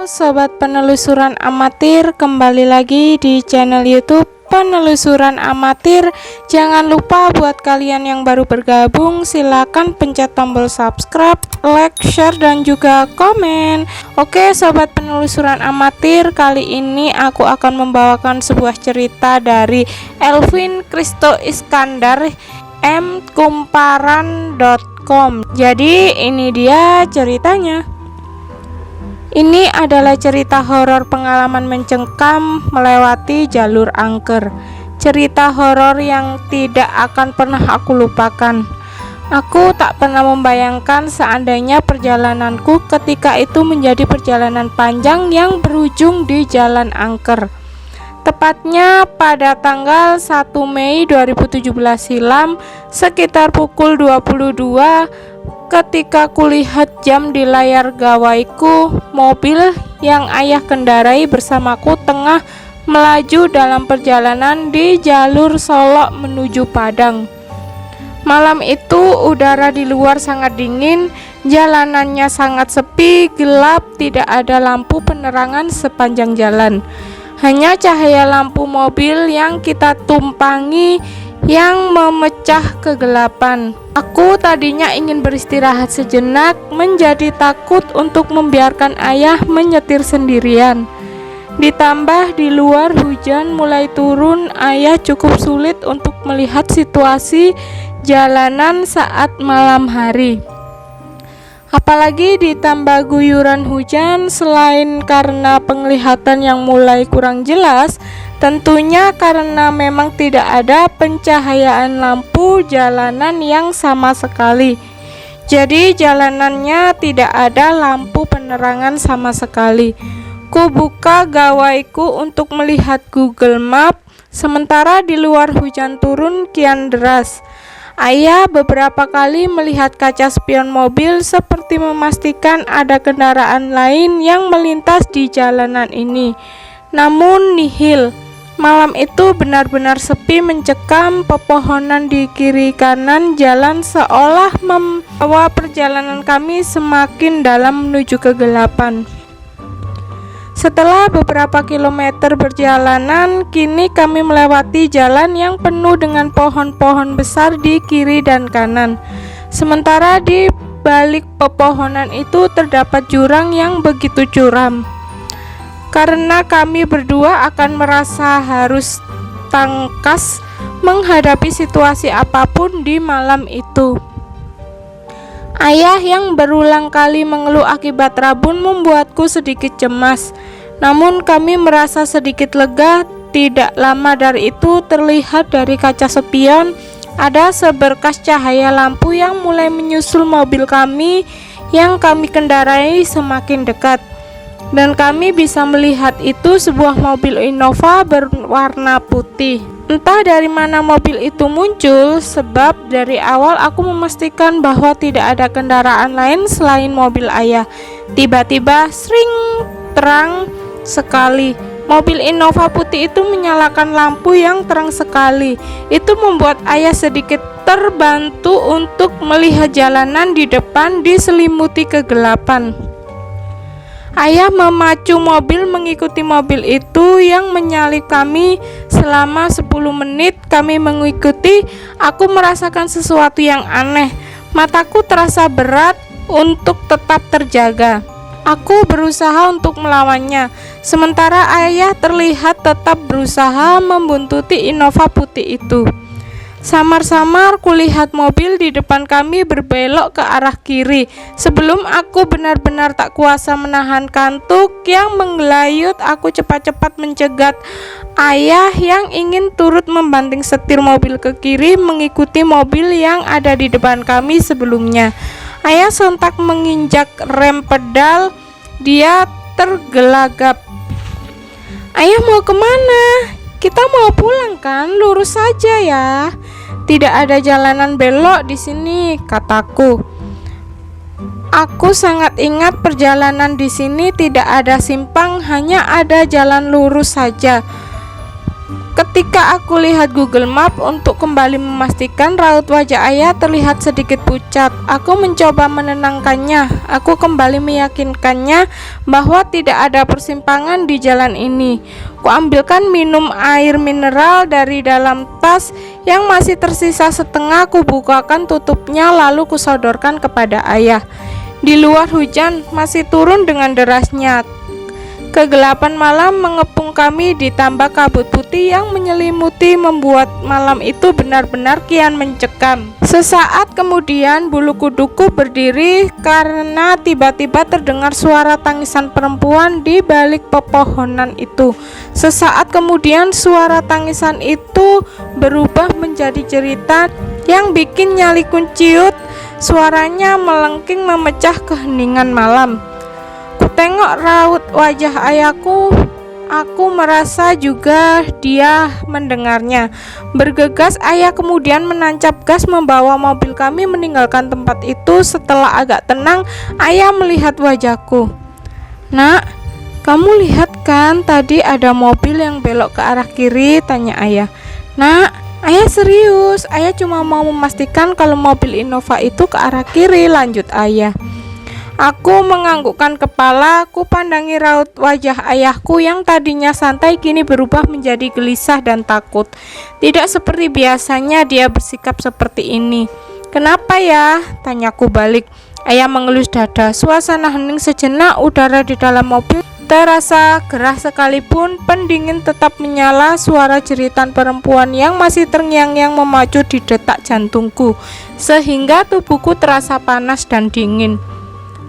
Sobat penelusuran amatir, kembali lagi di channel YouTube Penelusuran Amatir. Jangan lupa buat kalian yang baru bergabung, silakan pencet tombol subscribe, like, share, dan juga komen. Oke sobat penelusuran amatir, kali ini aku akan membawakan sebuah cerita dari Elvin Kristo Iskandar mkumparan.com. Jadi ini dia ceritanya. Ini adalah cerita horor pengalaman mencengkam melewati jalur angker. Cerita horor yang tidak akan pernah aku lupakan. Aku tak pernah membayangkan seandainya perjalananku ketika itu menjadi perjalanan panjang yang berujung di jalan angker. Tepatnya pada tanggal 1 Mei 2017 silam, sekitar pukul 22, ketika kulihat jam di layar gawaiku, mobil yang ayah kendarai bersamaku tengah melaju dalam perjalanan di jalur Solok menuju Padang. Malam itu udara di luar sangat dingin, jalanannya sangat sepi, gelap, tidak ada lampu penerangan sepanjang jalan. Hanya cahaya lampu mobil yang kita tumpangi yang memecah kegelapan. Aku tadinya ingin beristirahat sejenak, menjadi takut untuk membiarkan ayah menyetir sendirian. Ditambah di luar hujan mulai turun, ayah cukup sulit untuk melihat situasi jalanan saat malam hari. Apalagi ditambah guyuran hujan, selain karena penglihatan yang mulai kurang jelas, tentunya karena memang tidak ada pencahayaan lampu jalanan yang sama sekali. Jadi jalanannya tidak ada lampu penerangan sama sekali. Ku buka gawaiku untuk melihat Google Map, sementara di luar hujan turun kian deras. Ayah beberapa kali melihat kaca spion mobil seperti memastikan ada kendaraan lain yang melintas di jalanan ini. Namun nihil. Malam itu benar-benar sepi mencekam, pepohonan di kiri kanan jalan seolah membawa perjalanan kami semakin dalam menuju kegelapan. Setelah beberapa kilometer perjalanan, kini kami melewati jalan yang penuh dengan pohon-pohon besar di kiri dan kanan. Sementara di balik pepohonan itu terdapat jurang yang begitu curam. Karena kami berdua akan merasa harus tangkas menghadapi situasi apapun di malam itu. Ayah yang berulang kali mengeluh akibat rabun membuatku sedikit cemas. Namun kami merasa sedikit lega. Tidak lama dari itu terlihat dari kaca spion ada seberkas cahaya lampu yang mulai menyusul mobil kami yang kami kendarai semakin dekat. Dan kami bisa melihat itu sebuah mobil Innova berwarna putih. Entah dari mana mobil itu muncul, sebab dari awal aku memastikan bahwa tidak ada kendaraan lain selain mobil ayah. Tiba-tiba sring, terang sekali. Mobil Innova putih itu menyalakan lampu yang terang sekali. Itu membuat ayah sedikit terbantu untuk melihat jalanan di depan diselimuti kegelapan. Ayah memacu mobil mengikuti mobil itu yang menyalip kami. Selama 10 menit kami mengikuti. Aku merasakan sesuatu yang aneh. Mataku terasa berat untuk tetap terjaga. Aku berusaha untuk melawannya, sementara ayah terlihat tetap berusaha membuntuti Innova putih itu. Samar-samar kulihat mobil di depan kami berbelok ke arah kiri. Sebelum aku benar-benar tak kuasa menahan kantuk yang menggelayut, aku cepat-cepat mencegat ayah yang ingin turut membanting setir mobil ke kiri mengikuti mobil yang ada di depan kami sebelumnya. Ayah sontak menginjak rem pedal. Dia tergelagap. "Ayah mau kemana? Kita mau pulang kan? Lurus saja ya. Tidak ada jalanan belok di sini," kataku. Aku sangat ingat perjalanan di sini tidak ada simpang, hanya ada jalan lurus saja. Ketika aku lihat Google Map untuk kembali memastikan, raut wajah ayah terlihat sedikit pucat. Aku mencoba menenangkannya. Aku kembali meyakinkannya bahwa tidak ada persimpangan di jalan ini. Kuambilkan minum air mineral dari dalam tas yang masih tersisa setengah. Kubukakan tutupnya lalu kusodorkan kepada ayah. Di luar hujan masih turun dengan derasnya. Kegelapan malam mengepung kami, ditambah kabut putih yang menyelimuti membuat malam itu benar-benar kian mencekam. Sesaat kemudian bulu kuduku berdiri karena tiba-tiba terdengar suara tangisan perempuan di balik pepohonan itu. Sesaat kemudian suara tangisan itu berubah menjadi cerita yang bikin nyali kunciut. Suaranya melengking memecah keheningan malam. Tengok raut wajah ayahku, aku merasa juga dia mendengarnya. Bergegas ayah kemudian menancap gas membawa mobil kami meninggalkan tempat itu. Setelah agak tenang, ayah melihat wajahku. "Nak, kamu lihat kan tadi ada mobil yang belok ke arah kiri?" tanya ayah. "Nak, ayah serius, ayah cuma mau memastikan kalau mobil Innova itu ke arah kiri," lanjut ayah. Aku menganggukkan kepala. Aku pandangi raut wajah ayahku yang tadinya santai kini berubah menjadi gelisah dan takut. Tidak seperti biasanya dia bersikap seperti ini. "Kenapa ya?" tanyaku balik. Ayah mengelus dada. Suasana hening sejenak. Udara di dalam mobil terasa gerah sekalipun pendingin tetap menyala. Suara jeritan perempuan yang masih terngiang-ngiang memacu di detak jantungku sehingga tubuhku terasa panas dan dingin.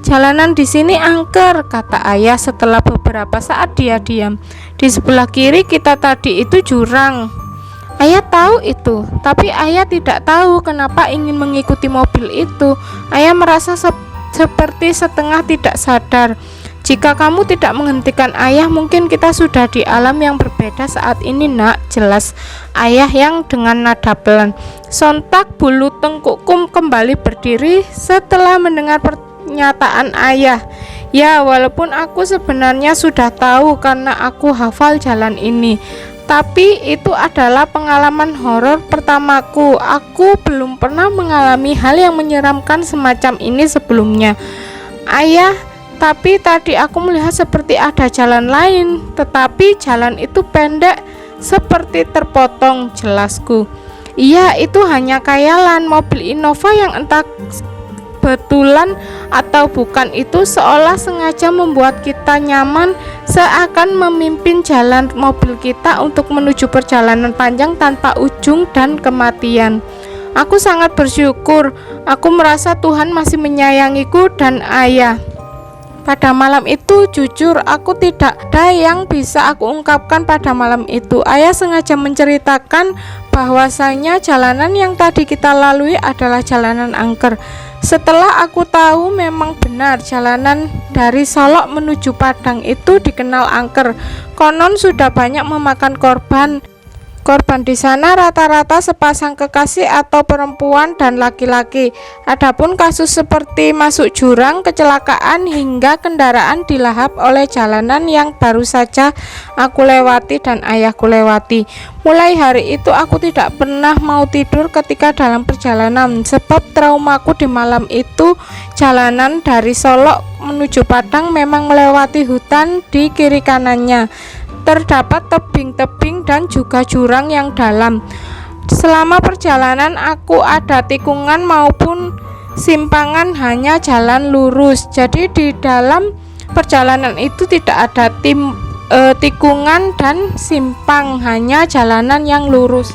"Jalanan di sini angker," kata ayah setelah beberapa saat dia diam. "Di sebelah kiri kita tadi itu jurang." Ayah tahu itu, tapi ayah tidak tahu kenapa ingin mengikuti mobil itu. Ayah merasa seperti setengah tidak sadar. "Jika kamu tidak menghentikan ayah, mungkin kita sudah di alam yang berbeda saat ini, Nak," jelas ayah yang dengan nada pelan. Sontak bulu tengkukku kembali berdiri setelah mendengar pernyataan ayah. Ya, walaupun aku sebenarnya sudah tahu karena aku hafal jalan ini, tapi itu adalah pengalaman horor pertamaku. Aku belum pernah mengalami hal yang menyeramkan semacam ini sebelumnya. "Ayah, tapi tadi aku melihat seperti ada jalan lain, tetapi jalan itu pendek seperti terpotong," jelasku. "Iya, itu hanya khayalan. Mobil Innova yang entah betulan atau bukan itu seolah sengaja membuat kita nyaman, seakan memimpin jalan mobil kita untuk menuju perjalanan panjang tanpa ujung dan kematian. Aku sangat bersyukur. Aku merasa Tuhan masih menyayangiku dan ayah. Pada malam itu, jujur, aku tidak ada yang bisa aku ungkapkan pada malam itu. Ayah sengaja menceritakan bahwasanya jalanan yang tadi kita lalui adalah jalanan angker. Setelah aku tahu memang benar jalanan dari Solok menuju Padang itu dikenal angker. Konon sudah banyak memakan korban. Korban di sana rata-rata sepasang kekasih atau perempuan dan laki-laki. Adapun kasus seperti masuk jurang, kecelakaan hingga kendaraan dilahap oleh jalanan yang baru saja aku lewati dan ayahku lewati. Mulai hari itu aku tidak pernah mau tidur ketika dalam perjalanan, sebab traumaku di malam itu. Jalanan dari Solok menuju Padang memang melewati hutan di kiri kanannya. Terdapat tebing-tebing dan juga jurang yang dalam. Selama perjalanan aku ada tikungan maupun simpangan, hanya jalan lurus. Jadi di dalam perjalanan itu tidak ada tikungan dan simpang, hanya jalanan yang lurus.